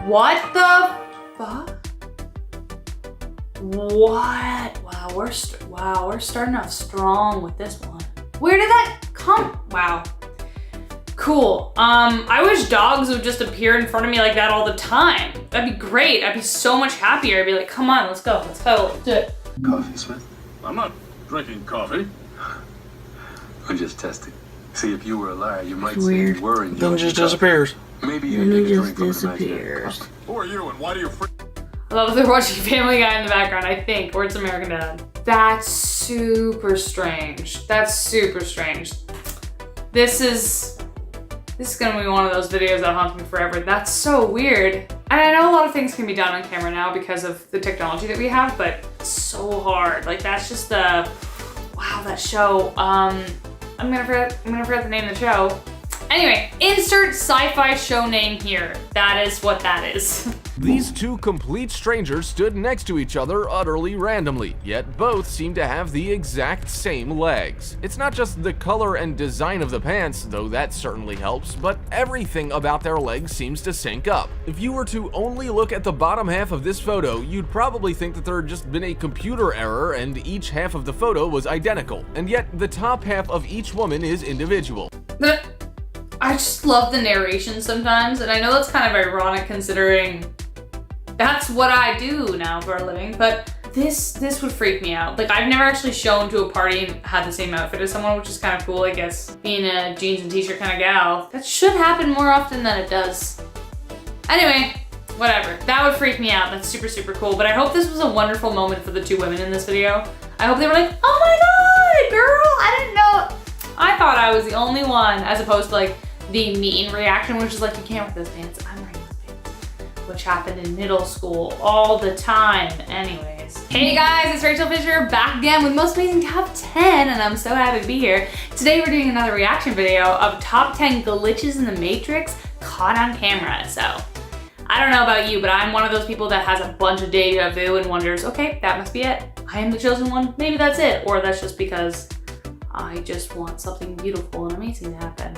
What the fuck? What? Wow, we're starting off strong with this one. Where did that come? Wow. Cool. I wish dogs would just appear in front of me like that all the time. That'd be great. I'd be so much happier. I'd be like, come on, let's go. Let's go. Let's do it. Coffee, Smith? I'm not drinking coffee. I'm just testing. See, if you were a liar, you might say you were enjoying Then it just yourself. disappears. Maybe you And take it a just drink from an imaginary disappears. cup. Who are you and why do you I love that they're watching Family Guy in the background, I think, or it's American Dad. That's super strange. That's super strange. This is gonna be one of those videos that haunts me forever. That's so weird. And I know a lot of things can be done on camera now because of the technology that we have, but it's so hard. Like that's just the, wow, that show. I'm gonna forget the name of the show. Anyway, insert sci-fi show name here. That is what that is. These two complete strangers stood next to each other utterly randomly, yet both seem to have the exact same legs. It's not just the color and design of the pants, though that certainly helps, but everything about their legs seems to sync up. If you were to only look at the bottom half of this photo, you'd probably think that there had just been a computer error and each half of the photo was identical, and yet the top half of each woman is individual. I just love the narration sometimes, and I know that's kind of ironic considering that's what I do now for a living, but this would freak me out. Like, I've never actually shown to a party and had the same outfit as someone, which is kind of cool, I guess, being a jeans and t-shirt kind of gal. That should happen more often than it does. Anyway, whatever. That would freak me out. That's super, super cool, but I hope this was a wonderful moment for the two women in this video. I hope they were like, oh my god, girl, I didn't know. I thought I was the only one, as opposed to like the mean reaction, which is like, you can't wear those pants. I'm wearing those pants. Which happened in middle school all the time. Anyways. Hey guys, it's Rachel Fisher back again with Most Amazing Top 10, and I'm so happy to be here. Today we're doing another reaction video of top 10 glitches in the Matrix caught on camera. So, I don't know about you, but I'm one of those people that has a bunch of deja vu and wonders, okay, that must be it. I am the chosen one, maybe that's it. Or that's just because I just want something beautiful and amazing to happen.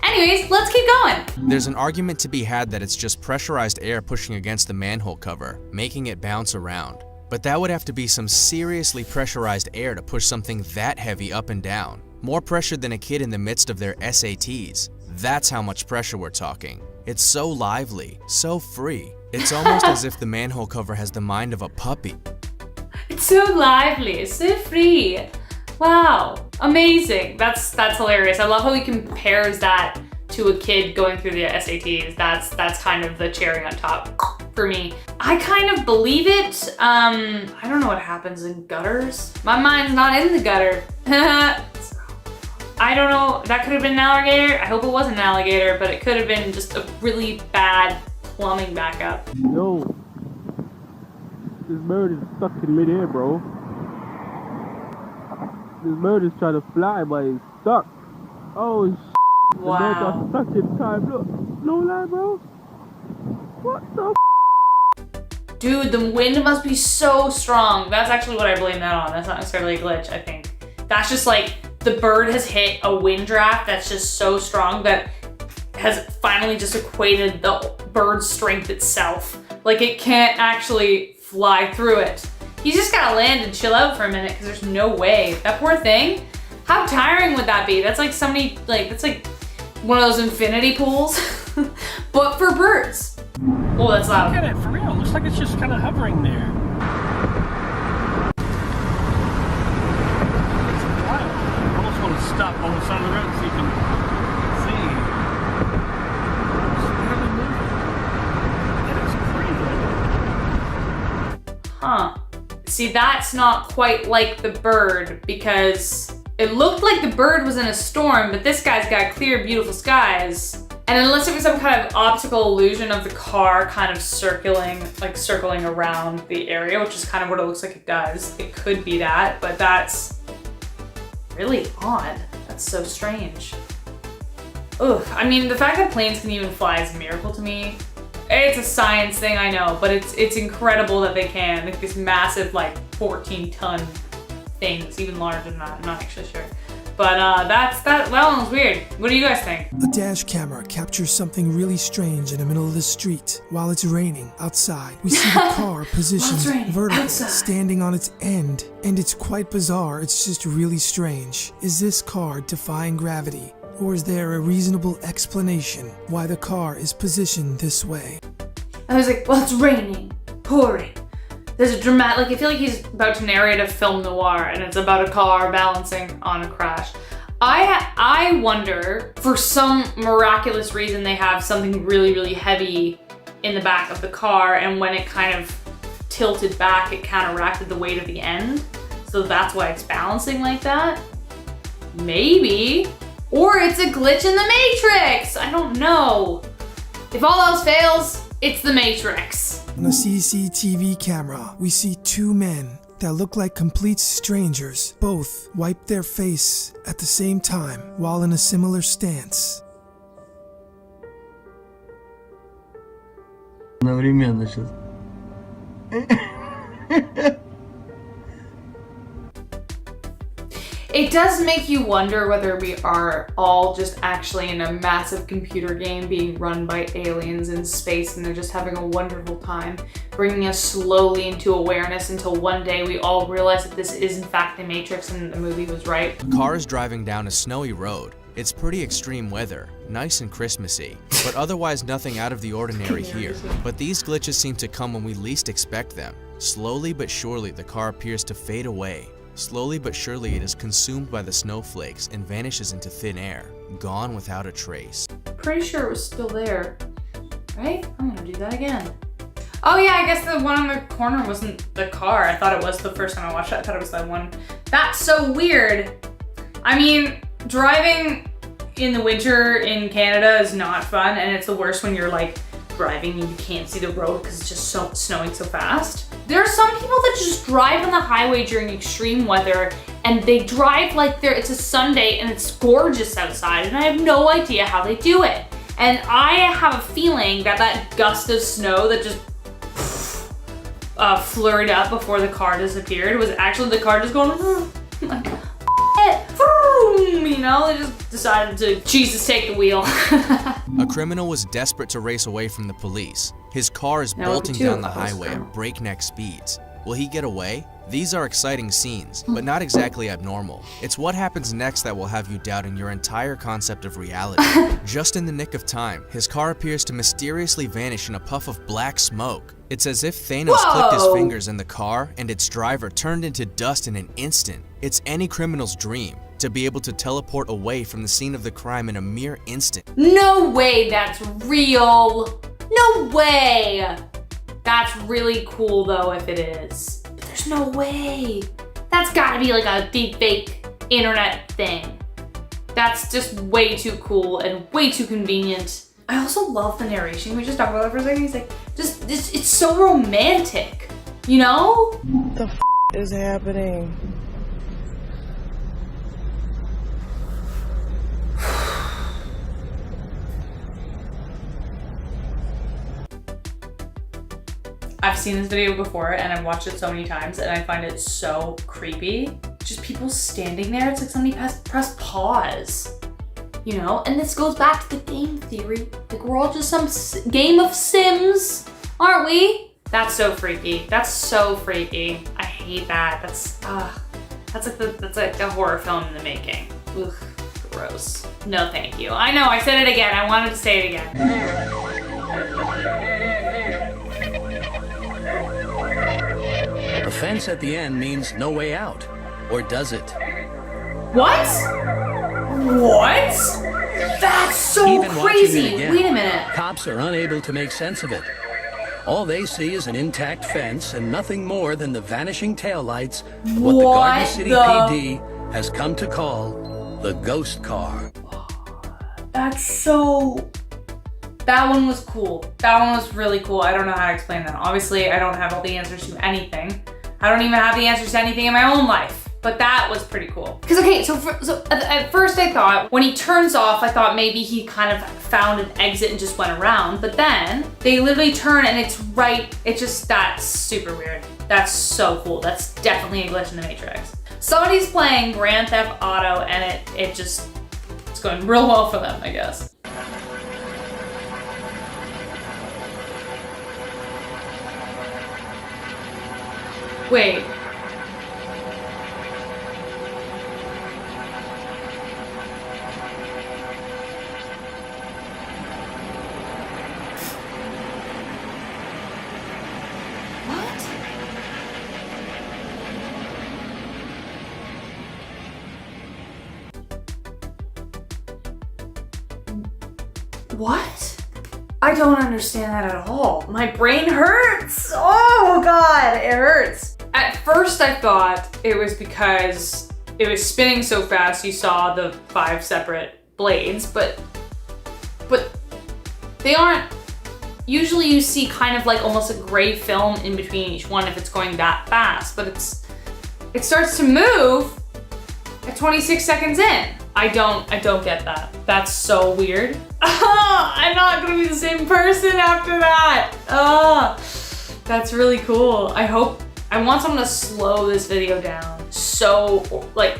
Anyways, let's keep going. There's an argument to be had that it's just pressurized air pushing against the manhole cover, making it bounce around. But that would have to be some seriously pressurized air to push something that heavy up and down. More pressure than a kid in the midst of their SATs. That's how much pressure we're talking. It's so lively, so free. It's almost as if the manhole cover has the mind of a puppy. It's so lively, so free. Wow, amazing. That's hilarious. I love how he compares that to a kid going through the SATs. That's kind of the cherry on top for me. I kind of believe it. I don't know what happens in gutters. My mind's not in the gutter. I don't know, that could have been an alligator. I hope it wasn't an alligator, but it could have been just a really bad plumbing backup. Yo, this bird is stuck in midair, bro. This bird is trying to fly, but it's stuck. Oh, the bird Wow. got stuck in time. Look, no lie, bro. What the Dude, the wind must be so strong. That's actually what I blame that on. That's not necessarily a glitch, I think. That's just like, the bird has hit a wind draft that's just so strong that has finally just equated the bird's strength itself. Like, it can't actually fly through it. He's just gotta land and chill out for a minute because there's no way. That poor thing, how tiring would that be? That's like somebody, like, that's like one of those infinity pools, but for birds. Oh, that's loud. Look at it, for real. Looks like it's just kind of hovering there. It's wild. I almost want to stop on the side of the road so you can see. It's barely moving. That is crazy. Huh. See, that's not quite like the bird because it looked like the bird was in a storm, but this guy's got clear, beautiful skies. And unless it was some kind of optical illusion of the car kind of circling around the area, which is kind of what it looks like it does. It could be that, but that's really odd. That's so strange. Ugh, I mean, the fact that planes can even fly is a miracle to me. It's a science thing, I know, but it's incredible that they can. Like this massive, like 14-ton things, even larger than that, I'm not actually sure. But that one was weird. What do you guys think? A dash camera captures something really strange in the middle of the street. While it's raining outside, we see the car positioned vertically, standing on its end. And it's quite bizarre, it's just really strange. Is this car defying gravity? Or is there a reasonable explanation why the car is positioned this way? I was like, well, it's raining, pouring. There's a dramatic, like I feel like he's about to narrate a film noir and it's about a car balancing on a crash. I wonder, for some miraculous reason, they have something really, really heavy in the back of the car, and when it kind of tilted back, it counteracted the weight of the end. So that's why it's balancing like that. Maybe. Or it's a glitch in the Matrix. I don't know. If all else fails, it's the Matrix. On a CCTV camera, we see two men that look like complete strangers. Both wipe their face at the same time while in a similar stance. Одновременно сейчас. It does make you wonder whether we are all just actually in a massive computer game being run by aliens in space, and they're just having a wonderful time, bringing us slowly into awareness until one day we all realize that this is in fact the Matrix and the movie was right. The car is driving down a snowy road. It's pretty extreme weather, nice and Christmassy, but otherwise nothing out of the ordinary here. But these glitches seem to come when we least expect them. Slowly but surely the car appears to fade away. Slowly but surely it is consumed by the snowflakes and vanishes into thin air, gone without a trace. Pretty sure it was still there, right? I'm gonna do that again. Oh yeah, I guess the one in the corner wasn't the car. I thought it was the first time I watched it. I thought it was that one. That's so weird. I mean, driving in the winter in Canada is not fun, and it's the worst when you're like driving and you can't see the road because it's just so snowing so fast. There are some people that just drive on the highway during extreme weather, and they drive like it's a Sunday and it's gorgeous outside, and I have no idea how they do it. And I have a feeling that that gust of snow that just flurried up before the car disappeared was actually the car just going like, you know, they just decided to Jesus take the wheel. A criminal was desperate to race away from the police. His car is bolting down the highway at breakneck speeds. Will he get away? These are exciting scenes, but not exactly abnormal. It's what happens next that will have you doubting your entire concept of reality. Just in the nick of time, his car appears to mysteriously vanish in a puff of black smoke. It's as if Thanos clicked his fingers in the car and its driver turned into dust in an instant. It's any criminal's dream to be able to teleport away from the scene of the crime in a mere instant. No way that's real. No way. That's really cool though if it is. But there's no way. That's gotta be like a deep fake internet thing. That's just way too cool and way too convenient. I also love the narration. We just talked about it for a second. He's like, it's so romantic, you know? What the f is happening? I've seen this video before and I've watched it so many times and I find it so creepy. Just people standing there, it's like somebody press pause, you know? And this goes back to the game theory. Like we're all just some game of Sims, aren't we? That's so freaky. That's so freaky. I hate that. That's like a horror film in the making. Ugh, gross. No thank you. I know, I said it again. I wanted to say it again. The fence at the end means no way out. Or does it? What? What? That's so Even crazy. watching it again, Wait a minute. Cops are unable to make sense of it. All they see is an intact fence and nothing more than the vanishing taillights of what the Garden City PD has come to call the ghost car. That's so... That one was cool. That one was really cool. I don't know how to explain that. Obviously, I don't have all the answers to anything. I don't even have the answers to anything in my own life. But that was pretty cool. Because, okay, so at first I thought, when he turns off, I thought maybe he kind of found an exit and just went around. But then, they literally turn and it's right, that's super weird. That's so cool. That's definitely a glitch in the Matrix. Somebody's playing Grand Theft Auto and it's going real well for them, I guess. Wait. What? I don't understand that at all. My brain hurts. Oh God, it hurts. At first I thought it was because it was spinning so fast you saw the 5 separate blades, but they aren't. Usually you see kind of like almost a gray film in between each one if it's going that fast, but it starts to move at 26 seconds in. I don't get that. That's so weird. I'm not gonna be the same person after that. That's really cool. I want someone to slow this video down.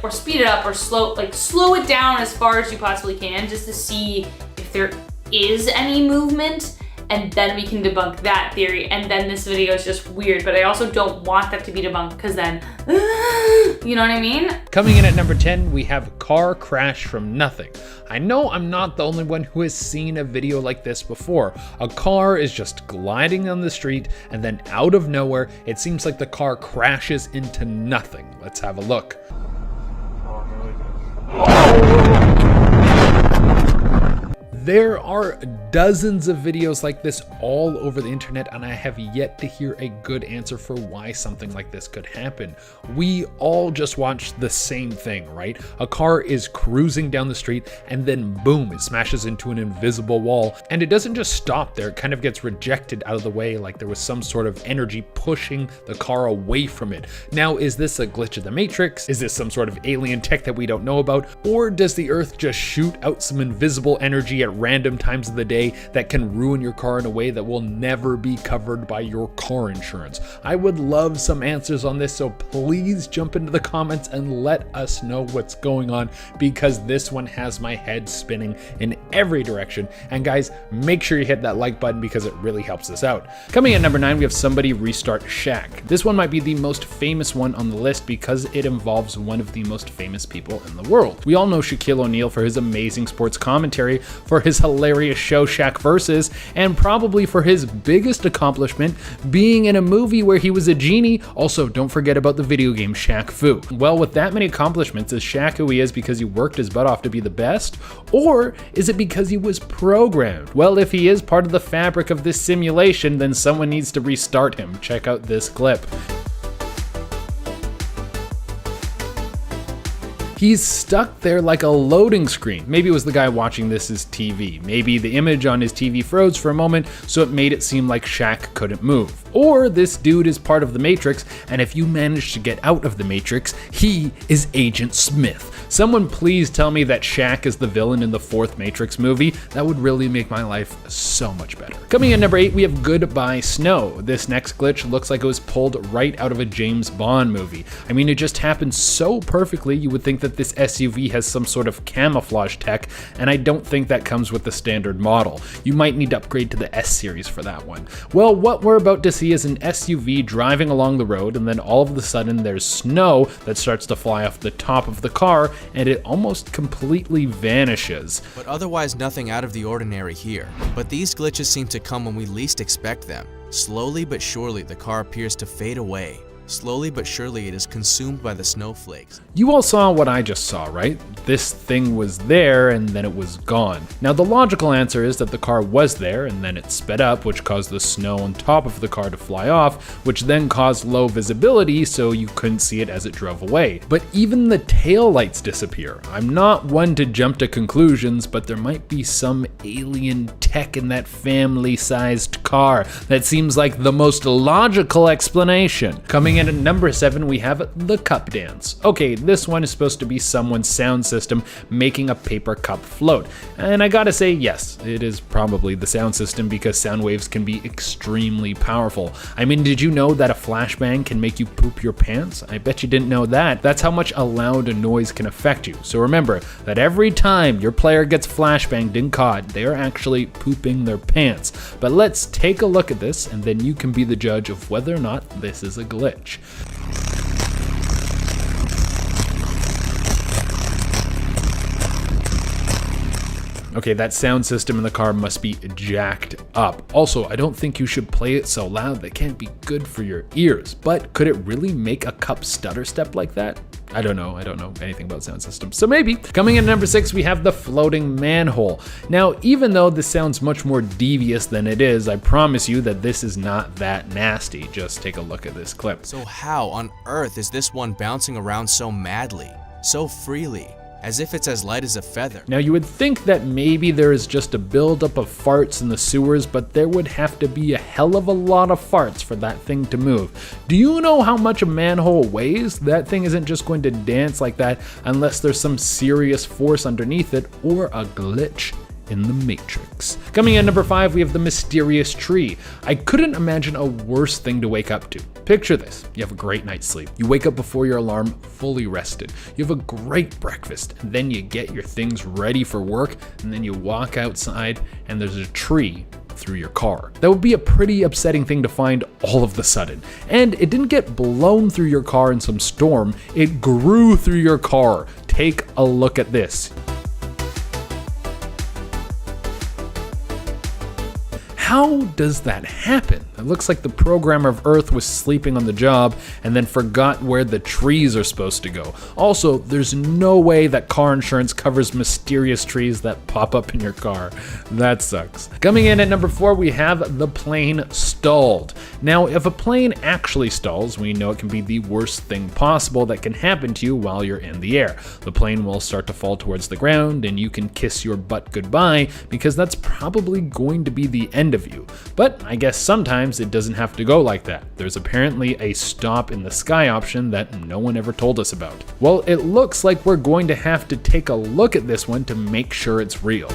Or speed it up or slow it down as far as you possibly can just to see if there is any movement, and then we can debunk that theory, and then this video is just weird. But I also don't want that to be debunked because then, you know what I mean? Coming in at number 10, we have car crash from nothing. I know I'm not the only one who has seen a video like this before. A car is just gliding on the street, and then out of nowhere, it seems like the car crashes into nothing. Let's have a look. There are dozens of videos like this all over the internet, and I have yet to hear a good answer for why something like this could happen. We all just watched the same thing, right? A car is cruising down the street and then boom, it smashes into an invisible wall, and it doesn't just stop there, it kind of gets rejected out of the way like there was some sort of energy pushing the car away from it. Now, is this a glitch of the Matrix? Is this some sort of alien tech that we don't know about? Or does the Earth just shoot out some invisible energy at random times of the day that can ruin your car in a way that will never be covered by your car insurance? I would love some answers on this, so please jump into the comments and let us know what's going on, because this one has my head spinning in every direction. And guys, make sure you hit that like button because it really helps us out. Coming at number 9, we have Somebody Restart Shaq. This one might be the most famous one on the list because it involves one of the most famous people in the world. We all know Shaquille O'Neal for his amazing sports commentary, for his hilarious show Shaq Versus, and probably for his biggest accomplishment, being in a movie where he was a genie. Also, don't forget about the video game Shaq Fu. Well, with that many accomplishments, is Shaq who he is because he worked his butt off to be the best? Or is it because he was programmed? Well, if he is part of the fabric of this simulation, then someone needs to restart him. Check out this clip. He's stuck there like a loading screen. Maybe it was the guy watching this as TV. Maybe the image on his TV froze for a moment, so it made it seem like Shaq couldn't move. Or this dude is part of the Matrix, and if you manage to get out of the Matrix, he is Agent Smith. Someone please tell me that Shaq is the villain in the 4th Matrix movie. That would really make my life so much better. Coming in number 8, we have Goodbye Snow. This next glitch looks like it was pulled right out of a James Bond movie. I mean, it just happened so perfectly, you would think that this SUV has some sort of camouflage tech, and I don't think that comes with the standard model. You might need to upgrade to the S series for that one. Well, what we're about to see is an SUV driving along the road, and then all of a sudden there's snow that starts to fly off the top of the car, and it almost completely vanishes. But otherwise nothing out of the ordinary here. But these glitches seem to come when we least expect them. Slowly but surely the car appears to fade away. Slowly but surely it is consumed by the snowflakes. You all saw what I just saw, right? This thing was there and then it was gone. Now the logical answer is that the car was there and then it sped up, which caused the snow on top of the car to fly off, which then caused low visibility so you couldn't see it as it drove away. But even the taillights disappear. I'm not one to jump to conclusions, but there might be some alien tech in that family-sized car. That seems like the most logical explanation. Coming in at number 7, we have the cup dance. Okay, this one is supposed to be someone's sound system making a paper cup float. And I gotta say, yes, it is probably the sound system because sound waves can be extremely powerful. I mean, did you know that a flashbang can make you poop your pants? I bet you didn't know that. That's how much a loud noise can affect you. So remember that every time your player gets flashbanged and caught, they are actually pooping their pants. But let's take a look at this, and then you can be the judge of whether or not this is a glitch. Okay, that sound system in the car must be jacked up. Also, I don't think you should play it so loud. That can't be good for your ears. But could it really make a cup stutter step like that? I don't know anything about sound systems, so maybe. Coming in at number 6, we have the floating manhole. Now, even though this sounds much more devious than it is, I promise you that this is not that nasty. Just take a look at this clip. So how on earth is this one bouncing around so madly, so freely, as if it's as light as a feather? Now, you would think that maybe there is just a buildup of farts in the sewers, but there would have to be a hell of a lot of farts for that thing to move. Do you know how much a manhole weighs? That thing isn't just going to dance like that unless there's some serious force underneath it or a glitch in the Matrix. Coming in at number 5, we have the mysterious tree. I couldn't imagine a worse thing to wake up to. Picture this: you have a great night's sleep. You wake up before your alarm, fully rested. You have a great breakfast, and then you get your things ready for work, and then you walk outside, and there's a tree through your car. That would be a pretty upsetting thing to find all of the sudden. And it didn't get blown through your car in some storm, it grew through your car. Take a look at this. How does that happen? It looks like the programmer of Earth was sleeping on the job and then forgot where the trees are supposed to go. Also, there's no way that car insurance covers mysterious trees that pop up in your car. That sucks. Coming in at number 4, we have the plane stalled. Now, if a plane actually stalls, we know it can be the worst thing possible that can happen to you while you're in the air. The plane will start to fall towards the ground and you can kiss your butt goodbye because that's probably going to be the end of you. But I guess sometimes it doesn't have to go like that. There's apparently a stop in the sky option that no one ever told us about. Well, it looks like we're going to have to take a look at this one to make sure it's real.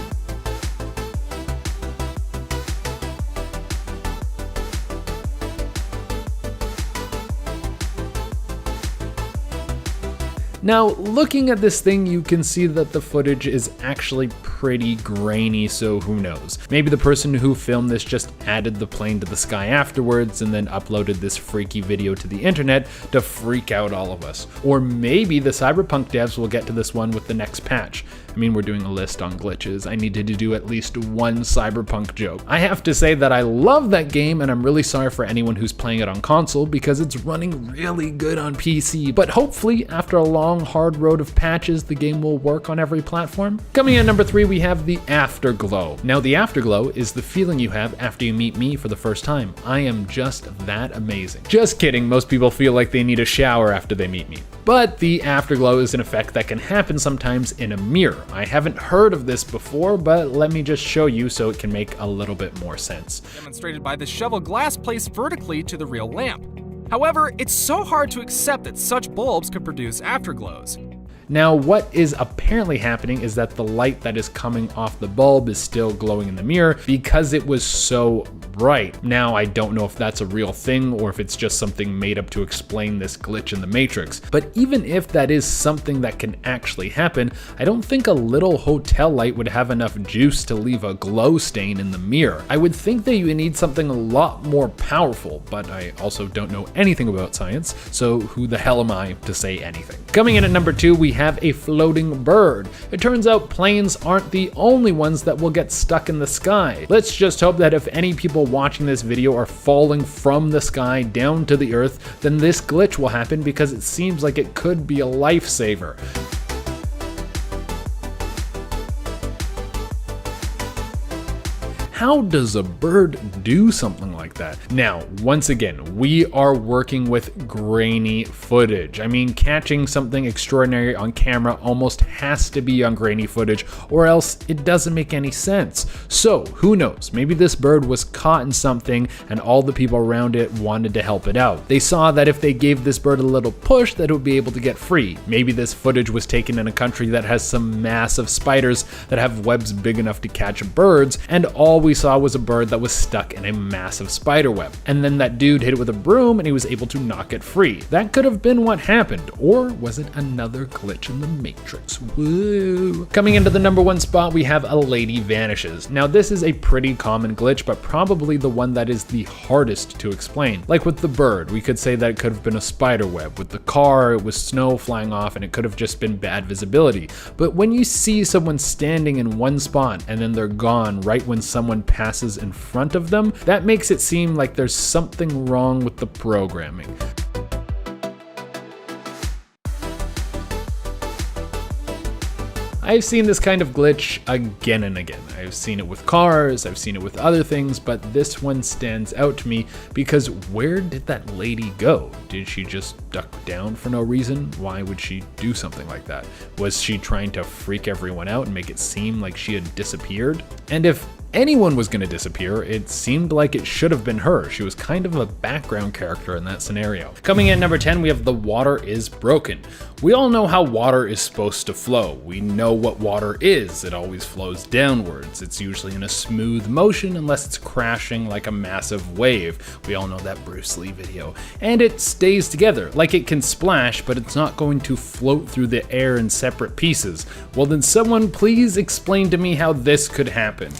Now, looking at this thing, you can see that the footage is actually pretty grainy, so who knows? Maybe the person who filmed this just added the plane to the sky afterwards and then uploaded this freaky video to the internet to freak out all of us. Or maybe the Cyberpunk devs will get to this one with the next patch. I mean, we're doing a list on glitches. I needed to do at least one Cyberpunk joke. I have to say that I love that game, and I'm really sorry for anyone who's playing it on console because it's running really good on PC. But hopefully, after a long, hard road of patches, the game will work on every platform. Coming in at number 3, we have the afterglow. Now, the afterglow is the feeling you have after you meet me for the first time. I am just that amazing. Just kidding, most people feel like they need a shower after they meet me. But the afterglow is an effect that can happen sometimes in a mirror. I haven't heard of this before, but let me just show you so it can make a little bit more sense. Demonstrated by the shovel glass placed vertically to the real lamp. However, it's so hard to accept that such bulbs could produce afterglows. Now, what is apparently happening is that the light that is coming off the bulb is still glowing in the mirror because it was so bright. Now, I don't know if that's a real thing or if it's just something made up to explain this glitch in the Matrix. But even if that is something that can actually happen, I don't think a little hotel light would have enough juice to leave a glow stain in the mirror. I would think that you would need something a lot more powerful, but I also don't know anything about science, so who the hell am I to say anything? Coming in at number 2, we have a floating bird. It turns out planes aren't the only ones that will get stuck in the sky. Let's just hope that if any people watching this video are falling from the sky down to the earth, then this glitch will happen because it seems like it could be a lifesaver. How does a bird do something like that? Now, once again, we are working with grainy footage. I mean, catching something extraordinary on camera almost has to be on grainy footage, or else it doesn't make any sense. So, who knows? Maybe this bird was caught in something and all the people around it wanted to help it out. They saw that if they gave this bird a little push, that it would be able to get free. Maybe this footage was taken in a country that has some massive spiders that have webs big enough to catch birds, and all we saw was a bird that was stuck in a massive spider web. And then that dude hit it with a broom and he was able to knock it free. That could have been what happened, or was it another glitch in the Matrix? Woo! Coming into the number 1 spot, we have a lady vanishes. Now this is a pretty common glitch, but probably the one that is the hardest to explain. Like with the bird, we could say that it could have been a spider web. With the car, it was snow flying off and it could have just been bad visibility. But when you see someone standing in one spot and then they're gone right when someone passes in front of them, that makes it seem like there's something wrong with the programming. I've seen this kind of glitch again and again. I've seen it with cars, I've seen it with other things, but this one stands out to me because where did that lady go? Did she just duck down for no reason? Why would she do something like that? Was she trying to freak everyone out and make it seem like she had disappeared? And if anyone was going to disappear, it seemed like it should have been her. She was kind of a background character in that scenario. Coming in number 10, we have the water is broken. We all know how water is supposed to flow. We know what water is. It always flows downwards. It's usually in a smooth motion unless it's crashing like a massive wave. We all know that Bruce Lee video. And it stays together. Like it can splash, but it's not going to float through the air in separate pieces. Well, then someone please explain to me how this could happen.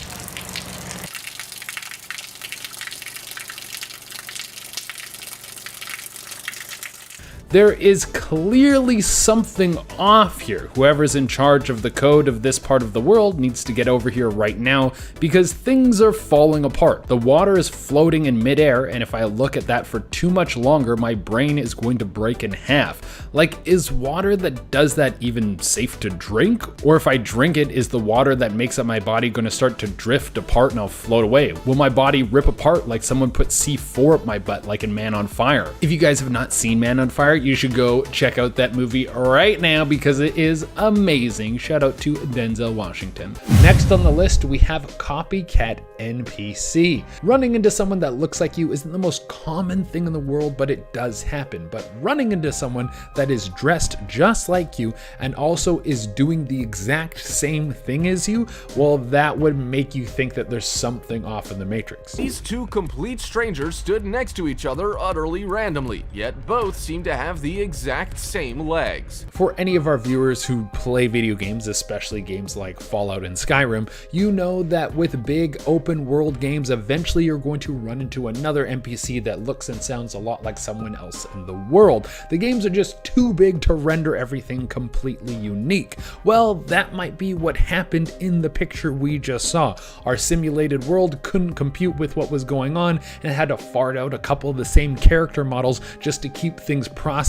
There is clearly something off here. Whoever's in charge of the code of this part of the world needs to get over here right now because things are falling apart. The water is floating in midair, and if I look at that for too much longer, my brain is going to break in half. Like, is water that does that even safe to drink? Or if I drink it, is the water that makes up my body going to start to drift apart and I'll float away? Will my body rip apart like someone put C4 up my butt like in Man on Fire? If you guys have not seen Man on Fire, you should go check out that movie right now because it is amazing. Shout out to Denzel Washington. Next on the list, we have copycat NPC. Running into someone that looks like you isn't the most common thing in the world, but it does happen. But running into someone that is dressed just like you and also is doing the exact same thing as you, well, that would make you think that there's something off in the Matrix. These two complete strangers stood next to each other utterly randomly, yet both seem to have the exact same legs. For any of our viewers who play video games, especially games like Fallout and Skyrim, you know that with big open world games, eventually you're going to run into another NPC that looks and sounds a lot like someone else in the world. The games are just too big to render everything completely unique. Well, that might be what happened in the picture we just saw. Our simulated world couldn't compute with what was going on and had to fart out a couple of the same character models just to keep things processing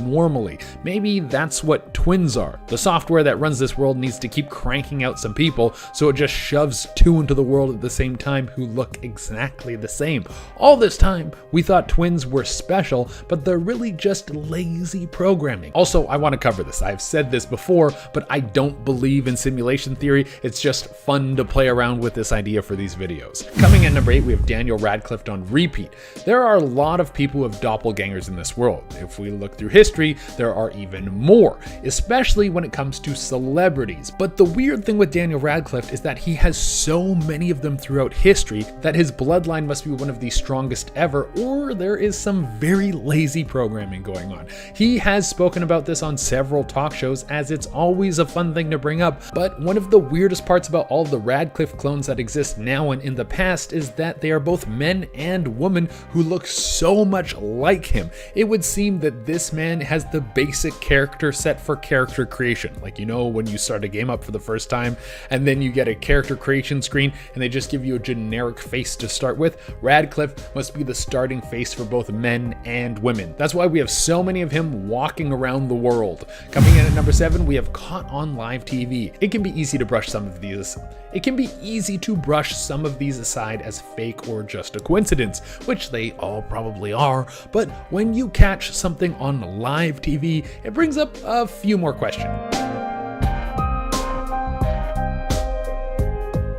normally. Maybe that's what twins are. The software that runs this world needs to keep cranking out some people, so it just shoves two into the world at the same time who look exactly the same. All this time, we thought twins were special, but they're really just lazy programming. Also, I want to cover this. I've said this before, but I don't believe in simulation theory. It's just fun to play around with this idea for these videos. Coming in number 8, we have Daniel Radcliffe on repeat. There are a lot of people who have doppelgangers in this world. If we look through history, there are even more, especially when it comes to celebrities. But the weird thing with Daniel Radcliffe is that he has so many of them throughout history that his bloodline must be one of the strongest ever, or there is some very lazy programming going on. He has spoken about this on several talk shows, as it's always a fun thing to bring up, but one of the weirdest parts about all the Radcliffe clones that exist now and in the past is that they are both men and women who look so much like him. It would seem that that this man has the basic character set for character creation. Like, you know, when you start a game up for the first time and then you get a character creation screen and they just give you a generic face to start with, Radcliffe must be the starting face for both men and women. That's why we have so many of him walking around the world. Coming in at number 7, we have Caught on Live TV. It can be easy to brush some of these aside as fake or just a coincidence, which they all probably are, but when you catch something on live TV, it brings up a few more questions.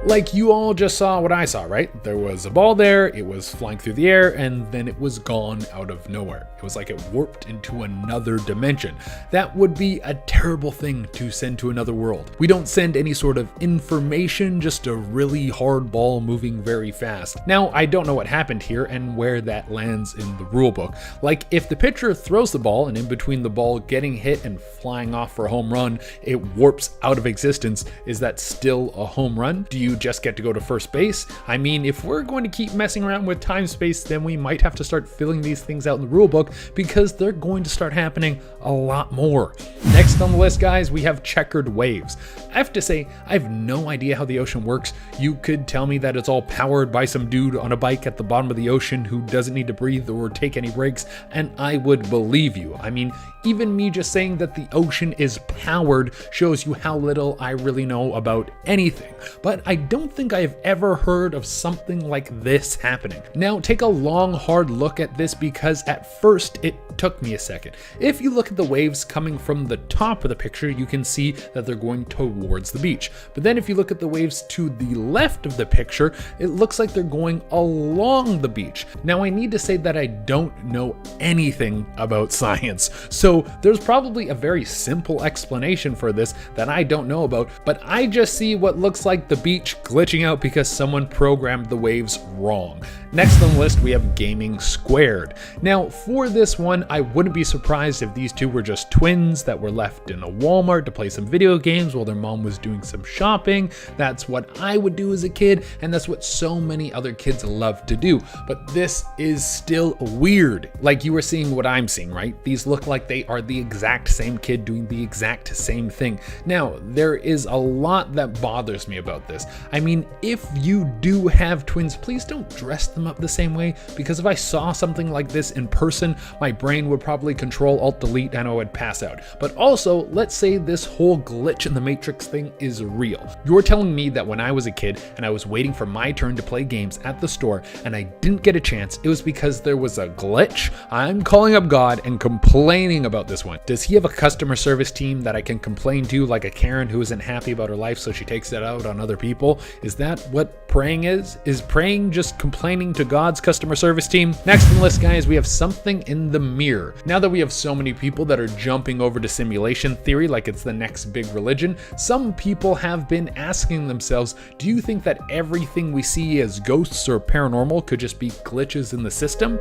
Like you all just saw what I saw, right? There was a ball there, it was flying through the air, and then it was gone out of nowhere. It was like it warped into another dimension. That would be a terrible thing to send to another world. We don't send any sort of information, just a really hard ball moving very fast. Now, I don't know what happened here and where that lands in the rulebook. Like, if the pitcher throws the ball and in between the ball getting hit and flying off for a home run, it warps out of existence, is that still a home run? Do you just get to go to first base? I mean, if we're going to keep messing around with time space, then we might have to start filling these things out in the rulebook because they're going to start happening a lot more. Next on the list, guys, we have checkered waves. I have to say, I have no idea how the ocean works. You could tell me that it's all powered by some dude on a bike at the bottom of the ocean who doesn't need to breathe or take any breaks, and I would believe you. I mean, even me just saying that the ocean is powered shows you how little I really know about anything. But I don't think I have ever heard of something like this happening. Now, take a long, hard look at this because at first it took me a second. If you look at the waves coming from the top of the picture, you can see that they're going towards the beach. But then if you look at the waves to the left of the picture, it looks like they're going along the beach. Now, I need to say that I don't know anything about science, so there's probably a very simple explanation for this that I don't know about, but I just see what looks like the beach glitching out because someone programmed the waves wrong. Next on the list, we have gaming squared. Now, for this one, I wouldn't be surprised if these two were just twins that were left in a Walmart to play some video games while their mom was doing some shopping. That's what I would do as a kid, and that's what so many other kids love to do. But this is still weird. Like, you were seeing what I'm seeing, right? These look like they are the exact same kid doing the exact same thing. Now, there is a lot that bothers me about this. I mean, if you do have twins, please don't dress them up the same way, because if I saw something like this in person, my brain would probably Control-Alt-Delete and I would pass out. But also, let's say this whole glitch in the Matrix thing is real. You're telling me that when I was a kid and I was waiting for my turn to play games at the store and I didn't get a chance, it was because there was a glitch? I'm calling up God and complaining about this one. Does he have a customer service team that I can complain to, like a Karen who isn't happy about her life so she takes it out on other people? Is that what praying is? Is praying just complaining to God's customer service team? Next on the list, guys, we have something in the mirror. Now that we have so many people that are jumping over to simulation theory like it's the next big religion, some people have been asking themselves, do you think that everything we see as ghosts or paranormal could just be glitches in the system?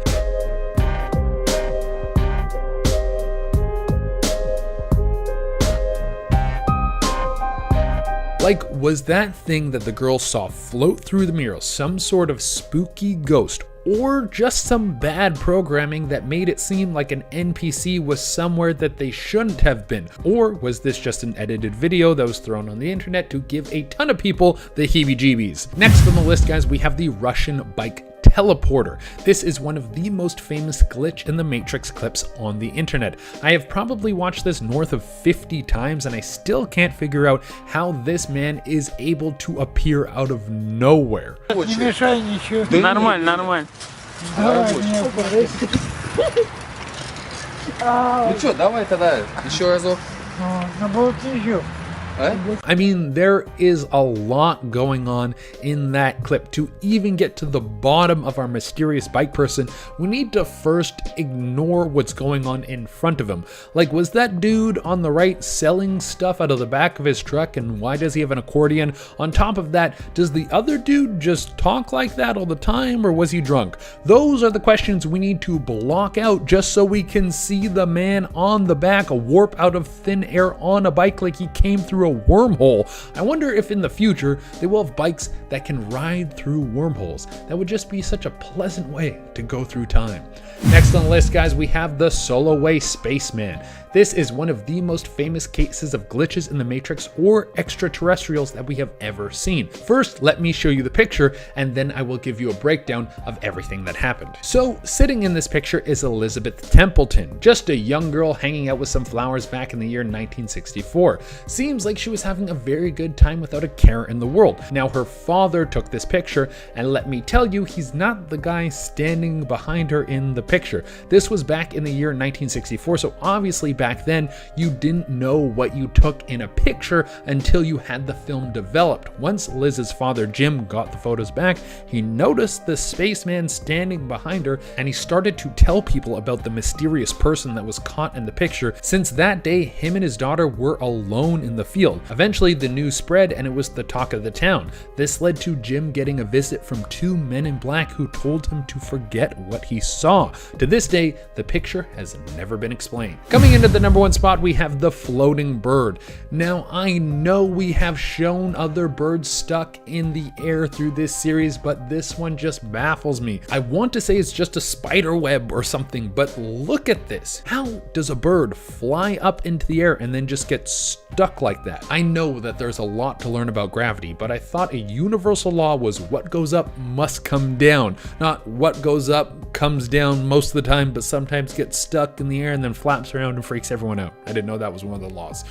Like, was that thing that the girl saw float through the mirror some sort of spooky ghost, or just some bad programming that made it seem like an NPC was somewhere that they shouldn't have been? Or was this just an edited video that was thrown on the internet to give a ton of people the heebie-jeebies? Next on the list, guys, we have the Russian bike teleporter. This is one of the most famous glitch in the Matrix clips on the internet. I have probably watched this north of 50 times and I still can't figure out how this man is able to appear out of nowhere. Нормально, нормально. Ну что, давай тогда еще разок. I mean, there is a lot going on in that clip. To even get to the bottom of our mysterious bike person, we need to first ignore what's going on in front of him. Like, was that dude on the right selling stuff out of the back of his truck, and why does he have an accordion? On top of that, does the other dude just talk like that all the time, or was he drunk? Those are the questions we need to block out just so we can see the man on the back warp out of thin air on a bike like he came through through a wormhole. I wonder if in the future they will have bikes that can ride through wormholes. That would just be such a pleasant way to go through time. Next on the list, guys, we have the Soloway Spaceman. This is one of the most famous cases of glitches in the Matrix or extraterrestrials that we have ever seen. First, let me show you the picture, and then I will give you a breakdown of everything that happened. So, sitting in this picture is Elizabeth Templeton, just a young girl hanging out with some flowers back in the year 1964. Seems like she was having a very good time without a care in the world. Now, her father took this picture, and let me tell you, he's not the guy standing behind her in the picture. This was back in the year 1964, so obviously back then you didn't know what you took in a picture until you had the film developed. Once Liz's father Jim got the photos back, he noticed the spaceman standing behind her, and he started to tell people about the mysterious person that was caught in the picture. Since that day, him and his daughter were alone in the field. Eventually the news spread and it was the talk of the town. This led to Jim getting a visit from two men in black who told him to forget what he saw. To this day, the picture has never been explained. Coming into the number one spot, we have the floating bird. Now, I know we have shown other birds stuck in the air through this series, but this one just baffles me. I want to say it's just a spider web or something, but look at this. How does a bird fly up into the air and then just get stuck like that? I know that there's a lot to learn about gravity, but I thought a universal law was what goes up must come down, not what goes up comes down most of the time, but sometimes gets stuck in the air and then flaps around and freaks everyone out. I didn't know that was one of the laws.